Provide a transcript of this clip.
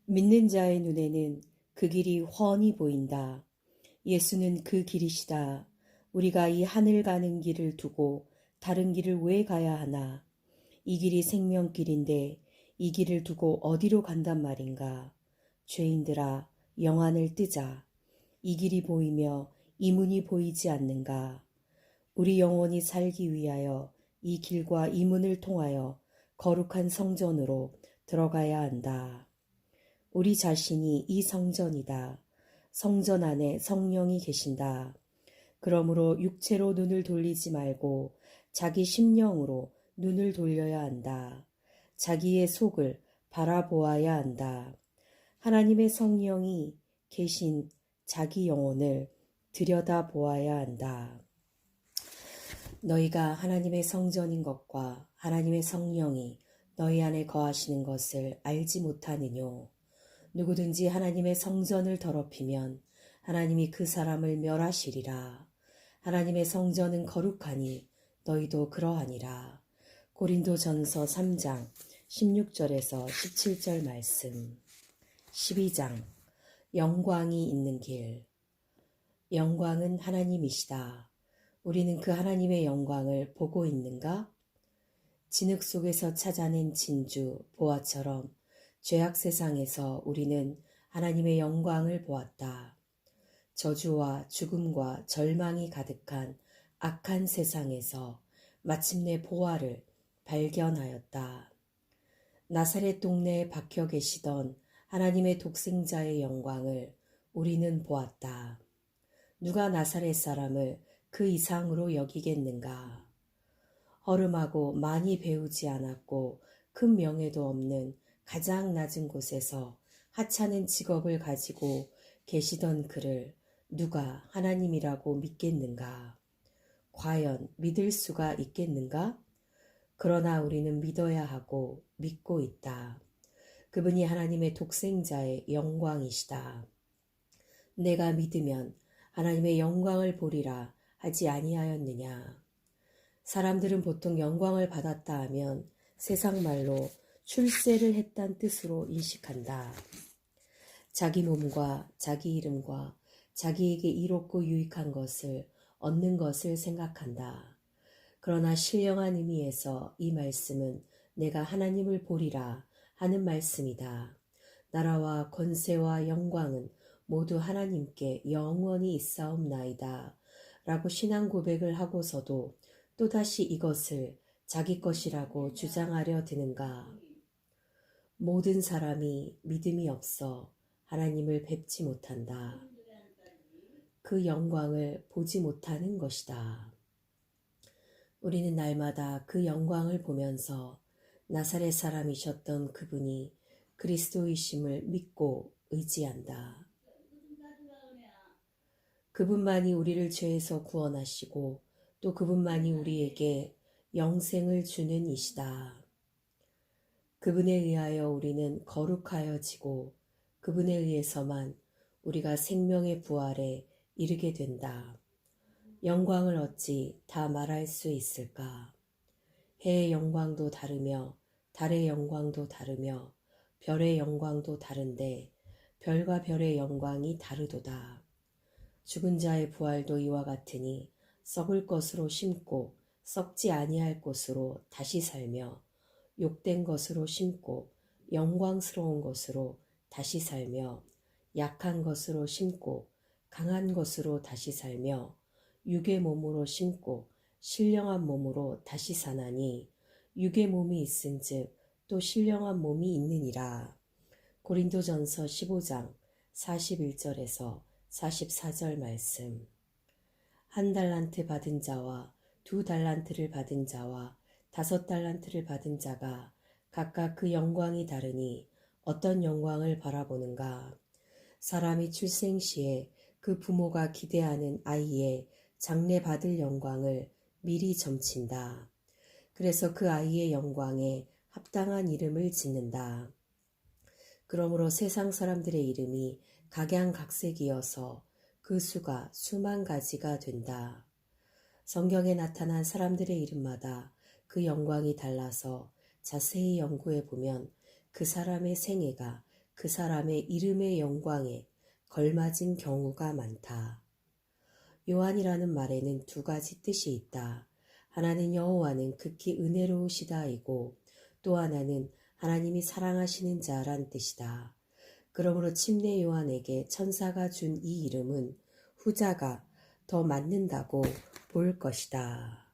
믿는 자의 눈에는 그 길이 훤히 보인다. 예수는 그 길이시다. 우리가 이 하늘 가는 길을 두고 다른 길을 왜 가야 하나? 이 길이 생명길인데 이 길을 두고 어디로 간단 말인가? 죄인들아, 영안을 뜨자. 이 길이 보이며 이 문이 보이지 않는가? 우리 영혼이 살기 위하여 이 길과 이 문을 통하여 거룩한 성전으로 들어가야 한다. 우리 자신이 이 성전이다. 성전 안에 성령이 계신다. 그러므로 육체로 눈을 돌리지 말고 자기 심령으로 눈을 돌려야 한다. 자기의 속을 바라보아야 한다. 하나님의 성령이 계신 자기 영혼을 들여다보아야 한다. 너희가 하나님의 성전인 것과 하나님의 성령이 너희 안에 거하시는 것을 알지 못하느뇨. 누구든지 하나님의 성전을 더럽히면 하나님이 그 사람을 멸하시리라. 하나님의 성전은 거룩하니 너희도 그러하니라. 고린도전서 3장 16절에서 17절 말씀. 12장 영광이 있는 길. 영광은 하나님이시다. 우리는 그 하나님의 영광을 보고 있는가? 진흙 속에서 찾아낸 진주, 보화처럼 죄악 세상에서 우리는 하나님의 영광을 보았다. 저주와 죽음과 절망이 가득한 악한 세상에서 마침내 보화를 발견하였다. 나사렛 동네에 박혀 계시던 하나님의 독생자의 영광을 우리는 보았다. 누가 나사렛 사람을 그 이상으로 여기겠는가? 허름하고 많이 배우지 않았고 큰 명예도 없는 가장 낮은 곳에서 하찮은 직업을 가지고 계시던 그를 누가 하나님이라고 믿겠는가? 과연 믿을 수가 있겠는가? 그러나 우리는 믿어야 하고 믿고 있다. 그분이 하나님의 독생자의 영광이시다. 내가 믿으면 하나님의 영광을 보리라 하지 아니하였느냐. 사람들은 보통 영광을 받았다 하면 세상 말로 출세를 했단 뜻으로 인식한다. 자기 몸과 자기 이름과 자기에게 이롭고 유익한 것을 얻는 것을 생각한다. 그러나 신령한 의미에서 이 말씀은 내가 하나님을 보리라 하는 말씀이다. 나라와 권세와 영광은 모두 하나님께 영원히 있사옵나이다. 라고 신앙 고백을 하고서도 또다시 이것을 자기 것이라고 주장하려 드는가? 모든 사람이 믿음이 없어 하나님을 뵙지 못한다. 그 영광을 보지 못하는 것이다. 우리는 날마다 그 영광을 보면서 나사렛 사람이셨던 그분이 그리스도이심을 믿고 의지한다. 그분만이 우리를 죄에서 구원하시고 또 그분만이 우리에게 영생을 주는 이시다. 그분에 의하여 우리는 거룩하여지고 그분에 의해서만 우리가 생명의 부활에 이르게 된다. 영광을 어찌 다 말할 수 있을까? 해의 영광도 다르며 달의 영광도 다르며 별의 영광도 다른데 별과 별의 영광이 다르도다. 죽은 자의 부활도 이와 같으니 썩을 것으로 심고 썩지 아니할 것으로 다시 살며 욕된 것으로 심고 영광스러운 것으로 다시 살며 약한 것으로 심고 강한 것으로 다시 살며 육의 몸으로 심고 신령한 몸으로 다시 사나니 육의 몸이 있은즉 또 신령한 몸이 있느니라. 고린도전서 15장 41절에서 44절 말씀. 한 달란트 받은 자와 두 달란트를 받은 자와 5달란트를 받은 자가 각각 그 영광이 다르니 어떤 영광을 바라보는가? 사람이 출생시에 그 부모가 기대하는 아이의 장래 받을 영광을 미리 점친다. 그래서 그 아이의 영광에 합당한 이름을 짓는다. 그러므로 세상 사람들의 이름이 각양각색이어서 그 수가 수만 가지가 된다. 성경에 나타난 사람들의 이름마다 그 영광이 달라서 자세히 연구해 보면 그 사람의 생애가 그 사람의 이름의 영광에 걸맞은 경우가 많다. 요한이라는 말에는 두 가지 뜻이 있다. 하나는 여호와는 극히 은혜로우시다이고 또 하나는 하나님이 사랑하시는 자란 뜻이다. 그러므로 침례 요한에게 천사가 준 이 이름은 후자가 더 맞는다고 볼 것이다.